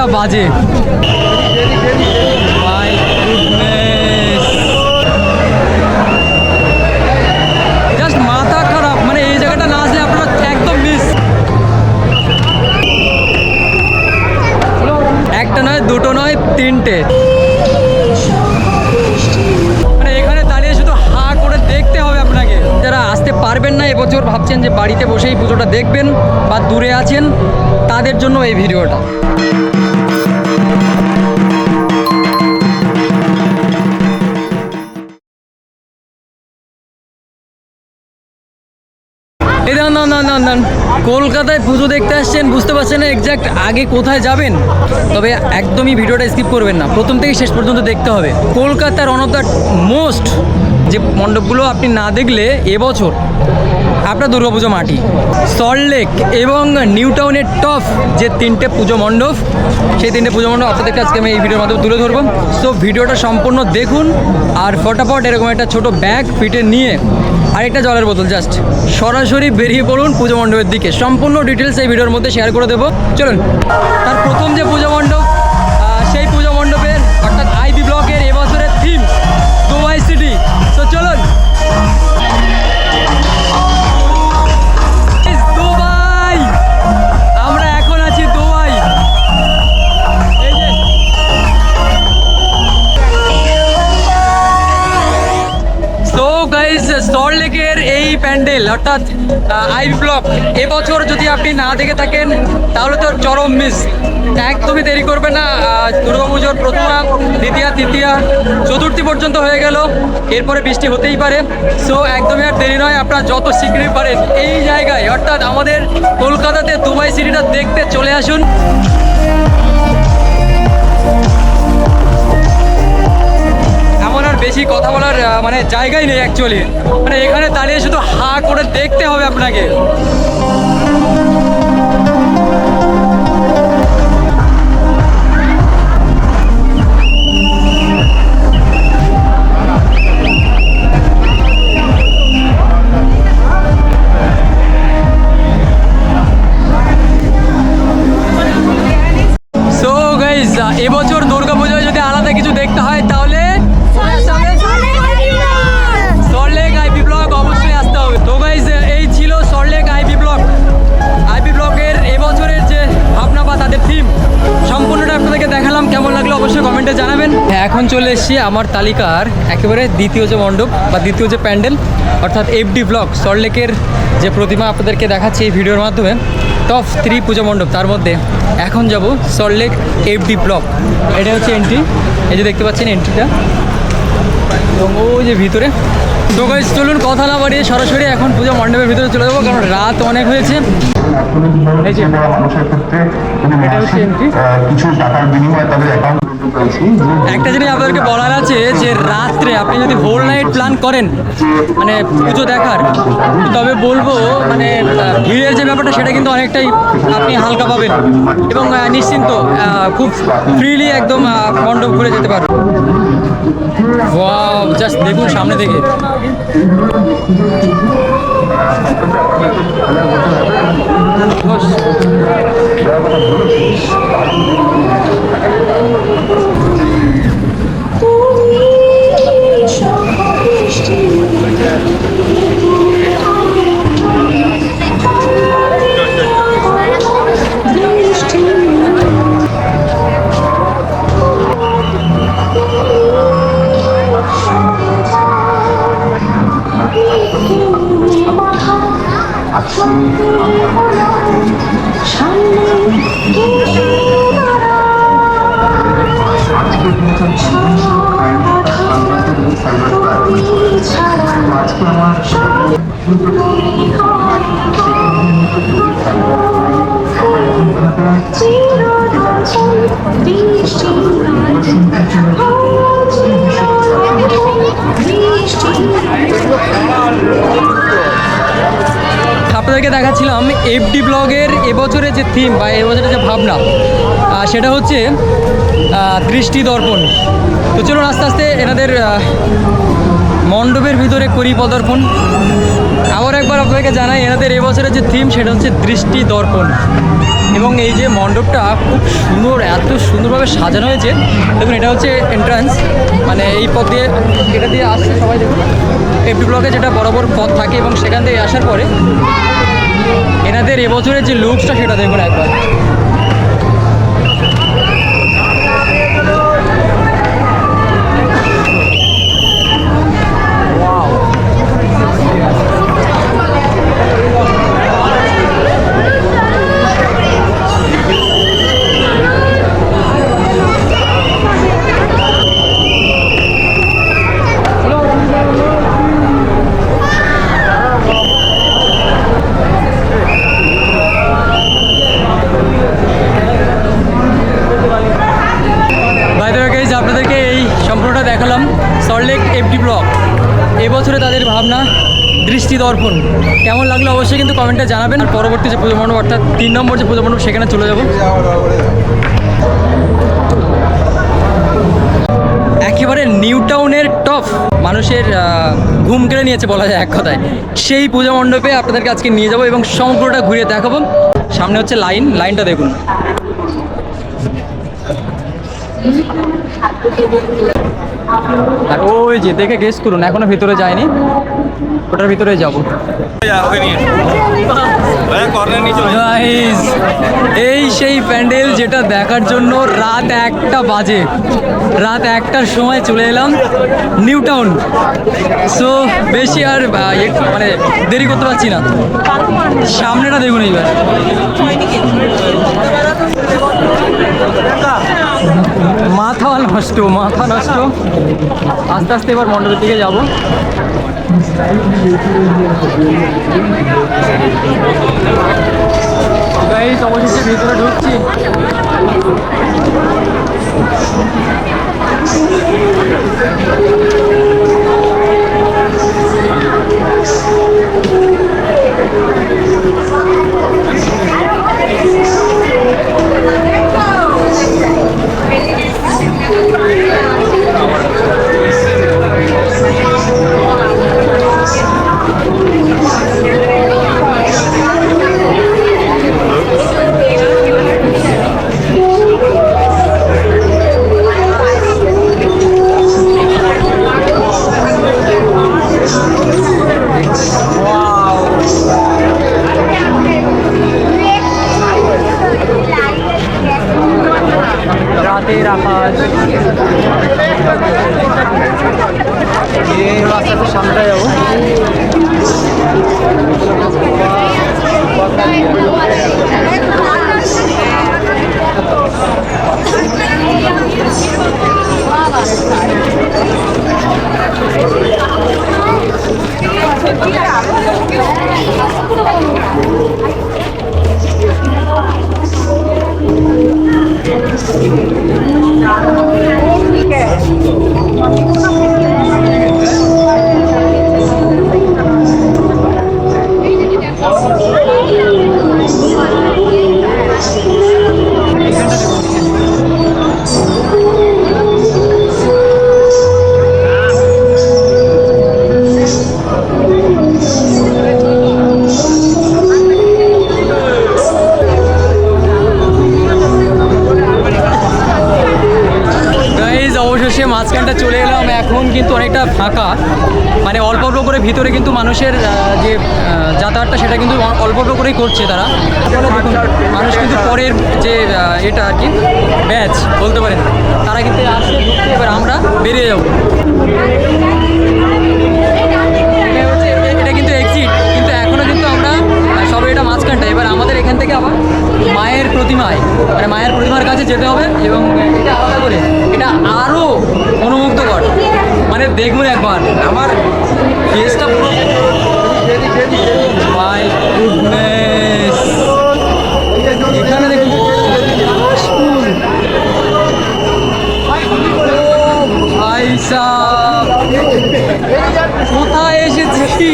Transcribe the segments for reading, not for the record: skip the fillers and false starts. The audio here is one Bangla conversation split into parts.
1টা বাজে। My goodness, জাস্ট মাথা খারাপ। মানে এই জায়গাটা না আসলে আপনারা একদম মিস। একটা নয়, দুটো নয়, 3টে। মানে এখানে দাঁড়িয়ে শুধু হা করে দেখতে হবে আপনাকে। যারা আসতে পারবেন না এবছর, ভাবছেন যে বাড়িতে বসেই পুজোটা দেখবেন বা দূরে আছেন, তাদের জন্য এই ভিডিওটা। এই দান কলকাতায় পুজো দেখতে আসছেন, বুঝতে পারছেন না এক্স্যাক্ট আগে কোথায় যাবেন, তবে একদমই ভিডিওটা স্কিপ করবেন না, প্রথম থেকে শেষ পর্যন্ত দেখতে হবে। কলকাতার ওয়ান অফ দ্য মোস্ট যে মণ্ডপগুলো আপনি না দেখলে এবছর আপনার দুর্গাপুজো মাটি, সল্টলেক এবং নিউ টাউনের টপ যে 3টে পুজো মণ্ডপ, সেই 3টে পুজো মণ্ডপ আপনাদেরকে আজকে আমি এই ভিডিওর মাধ্যমে তুলে ধরবো। সো ভিডিওটা সম্পূর্ণ দেখুন, আর ফটাফট এরকম একটা ছোটো ব্যাগ পিঠে নিয়ে আরেকটা জলের বোতল জাস্ট সরাসরি বেরিয়ে পড়ুন পুজো মণ্ডপের দিকে। সম্পূর্ণ ডিটেলস এই ভিডিওর মধ্যে শেয়ার করে দেবো। চলুন, তার প্রথম যে পুজো মণ্ডপ, সেই পুজো মণ্ডপের অর্থাৎ আইবি ব্লকের এবছরের থিম দুবাই সিটি। তো চলুন, দুবাই, আমরা এখন আছি দুবাই। এই যে সো গাইস, সল্টলেকের এই প্যান্ডেল অর্থাৎ আইবি ব্লক এবছর যদি আপনি না দেখে থাকেন তাহলে তো চরম মিস। একদমই দেরি করবে না। দুর্গাপুজোর প্রথমা, দ্বিতীয়া, তৃতীয়া, চতুর্থী পর্যন্ত হয়ে গেল, এরপরে বৃষ্টি হতেই পারে। সো একদমই আর দেরি নয়, আপনারা যত শীঘ্রই পারেন এই জায়গায় অর্থাৎ আমাদের কলকাতাতে দুবাই সিটিটা দেখতে চলে আসুন। এমন আর বেশি কথা বলার মানে জায়গাই নেই অ্যাকচুয়ালি। মানে এখানে দাঁড়িয়ে শুধু হা করে দেখতে হবে আপনাকে। সো গাইস, এবছর দুর্গাপুজোয় যদি আলাদা কিছু দেখতে হয় তাহলে সল্টলেক আইবি ব্লক অবশ্যই আসতে হবে। তো গাইস, এই ছিল সল্টলেক আইবি ব্লক। আইবি ব্লকের এবছরের যে ভাবনা বা তাদের থিম সম্পূর্ণটা আপনাদেরকে দেখালাম। কেমন লাগলো অবশ্যই কমেন্টে জানাবেন। এখন চলে এসেছি আমার তালিকার একেবারে দ্বিতীয় যে মণ্ডপ বা দ্বিতীয় যে প্যান্ডেল অর্থাৎ এফডি ব্লক। সল্টলেকের যে প্রতিমা আপনাদেরকে দেখাচ্ছি এই ভিডিওর মাধ্যমে, টপ 3 পুজো মণ্ডপ, তার মধ্যে এখন যাব সল্টলেক এফডি ব্লক। এটা হচ্ছে এন্ট্রি, এই যে দেখতে পাচ্ছেন এন্ট্রিটা, এবং ওই যে ভিতরে। তো গাইস চলুন কথা না বাড়িয়ে সরাসরি এখন পুজো মণ্ডপের ভিতরে চলে যাবো, কারণ রাত অনেক হয়েছে। একটা জিনিস আপনাদেরকে বলার আছে যে রাত্রে আপনি যদি হোল নাইট প্ল্যান করেন মানে পুজো দেখার, তবে বলবো মানে ভিড়ের যে ব্যাপারটা সেটা কিন্তু অনেকটাই আপনি হালকা পাবেন এবং নিশ্চিন্ত খুব ফ্রিলি একদম মণ্ডপ ঘুরে যেতে পারবেন। ওয়াও, জাস্ট দেখুন সামনে থেকে। আপনাদেরকে দেখাচ্ছিলাম এফডি ব্লগের এবছরের যে থিম বা এবছরের যে ভাবনা, সেটা হচ্ছে দৃষ্টি দর্পণ। তো চলুন আস্তে আস্তে এনাদের মণ্ডপের ভিতরে করি পদার্পণ। আবার একবার আপনাকে জানাই, এনাদের এবছরের যে থিম সেটা হচ্ছে দৃষ্টি দর্পণ। এবং এই যে মণ্ডপটা খুব সুন্দর, এত সুন্দরভাবে সাজানো হয়েছে। দেখুন, এটা হচ্ছে এন্ট্রান্স, মানে এই পথ দিয়ে, এটা দিয়ে আসছে সবাই। দেখুন এফডি ব্লকে যেটা বরাবর পথ থাকে, এবং সেখান থেকে আসার পরে এনাদের এবছরের যে লুকসটা সেটা দেখুন একবার। আপনাদেরকে এই সম্পূর্ণটা দেখালাম সল্টলেক এফডি ব্লক। এবছরে তাদের ভাবনা দৃষ্টি দর্পণ কেমন লাগলো অবশ্যই কিন্তু কমেন্টে জানাবেন। আর পরবর্তী যে পুজো মণ্ডপ, অর্থাৎ 3 নম্বর যে পুজো মণ্ডপ, সেখানে চলে যাব। একেবারে নিউ টাউনের টপ, মানুষের ঘুম কেড়ে নিয়েছে বলা যায় এক কথায়, সেই পূজা মণ্ডপে আপনাদেরকে আজকে নিয়ে যাব এবং সমগ্রটা ঘুরিয়ে দেখাবো। সামনে হচ্ছে লাইনটা দেখুন। আর ওই যে দেখে গেস করুন, এখনো ভিতরে যায়নি, ওটার ভিতরে যাবো। এই সেই প্যান্ডেল যেটা দেখার জন্য রাত 1টা বাজে, রাত 1টার সময় চলে এলাম নিউ টাউন। সো বেশি আর মানে দেরি করতে পারছি না, সামনেটা দেখুন এইবার। মাথা নষ্ট, মাথা নষ্ট। আস্তে আস্তে এবার মণ্ডপের দিকে যাবো। গাইস অবশেষে ভিতরে ঢুকছি। রাতের আকাশ, এই রাস্তাতে সামনে যাবো। মাঝখানটা চলে এলাম, এখন কিন্তু অনেকটা ফাঁকা, মানে অল্প অল্প করে ভিতরে কিন্তু মানুষের যে যাতায়াতটা সেটা কিন্তু অল্প অল্প করেই করছে তারা। মানুষ কিন্তু পরের যে এটা আর কি ব্যাচ বলতে পারেন, তারা কিন্তু আসছে, এবার আমরা বেরিয়ে যাবো। এটা কিন্তু এক্সিট, কিন্তু এখনও কিন্তু আমরা সবে এটা মাঝখানটা। এবার আমাদের এখান থেকে আবার মায়ের প্রতিমায়, মানে মায়ের প্রতিমার কাছে যেতে হবে, এবং এটা আলাদা করে এটা আরও অনুমুগ্ধকর। মানে দেখুন একবার আমার ফেসটা পুরো, মাই গুডনেস। এখানে দেখুন ভাই সাহেব, কোথায় এসেছি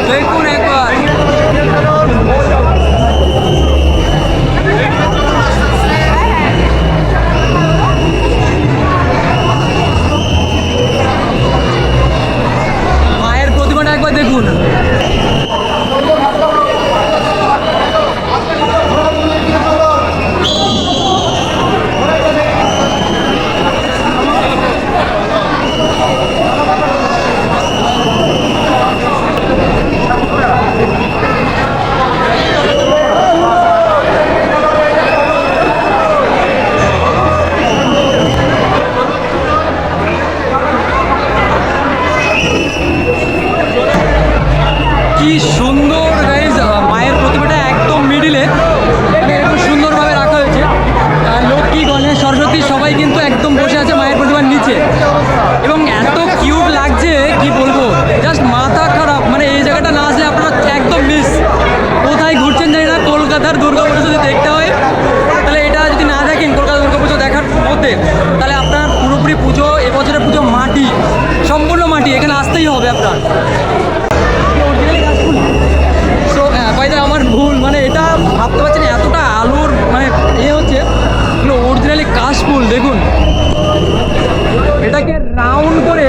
দেখুন একবার। পুরোপুরি পুজো, এবছরের পুজো মাটি, সম্পূর্ণ মাটি, এখানে আসতেই হবে আপনার। সো বাইদা আমার ভুল, মানে এটা ভাবতে পারছি না এতটা আলোর মানে হচ্ছে এগুলো অরিজিনালি কাশফুল। দেখুন এটাকে রাউন্ড করে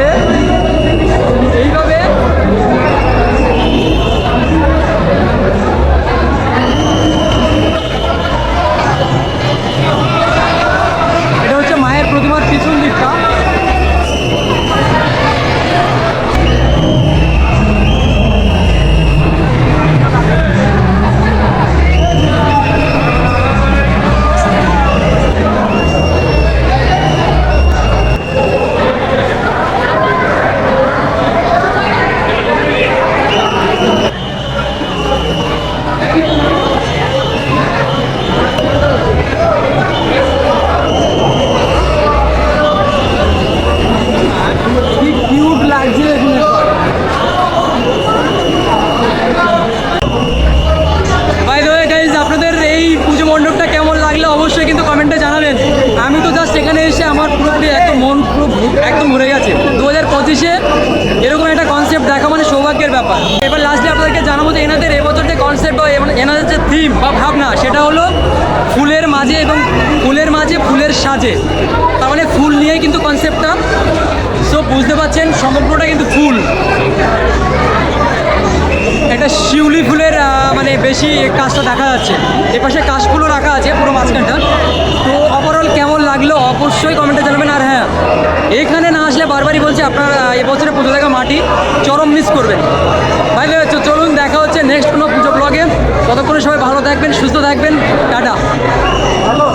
এইভাবে এটা হচ্ছে মায়ের প্রতিমার পিছন দিকটা। কি কিউট লাগছে দেখুন একবার। বাই দ্য ওয়ে গাইজ, আপনাদের এই পুজো মণ্ডপটা কেমন লাগলো অবশ্যই কিন্তু কমেন্টে জানাবেন। আমি তো জাস্ট এখানে এসে আমার পুরোপুরি একদম মন পুরো একদম ঘুরে গেছে। 2025-এ এরকম একটা কনসেপ্ট দেখা মানে সৌভাগ্যের ব্যাপার। এবার লাস্টে আপনাদেরকে জানাবো যে এনাদের এবছর যে কনসেপ্ট বা এনাদের যে থিম বা ভাবনা সেটা হলো ফুলের মাঝে এবং ফুলের মাঝে ফুলের সাজে, তার মানে ফুল নিয়েই কিন্তু কনসেপ্টটা। সো বুঝতে পারছেন সমগ্রটা কিন্তু ফুল। একটা শিউলি ফুলের মানে বেশি কাজটা দেখা যাচ্ছে, এপাশে কাশফুলও রাখা আছে পুরো মাঝখানটা। তো ওভারঅল কেমন লাগলো অবশ্যই কমেন্টে জানাবেন। আর হ্যাঁ, এখানে না আসলে বারবারই বলছি আপনার এবছরে পুজো দেখা মাটি চরম মিস করবেন। ভাই চলুন দেখা হচ্ছে নেক্সট কোনো পুজো ব্লগে। ততক্ষণে সবাই ভালো থাকবেন, সুস্থ থাকবেন, টাটা। ভালো।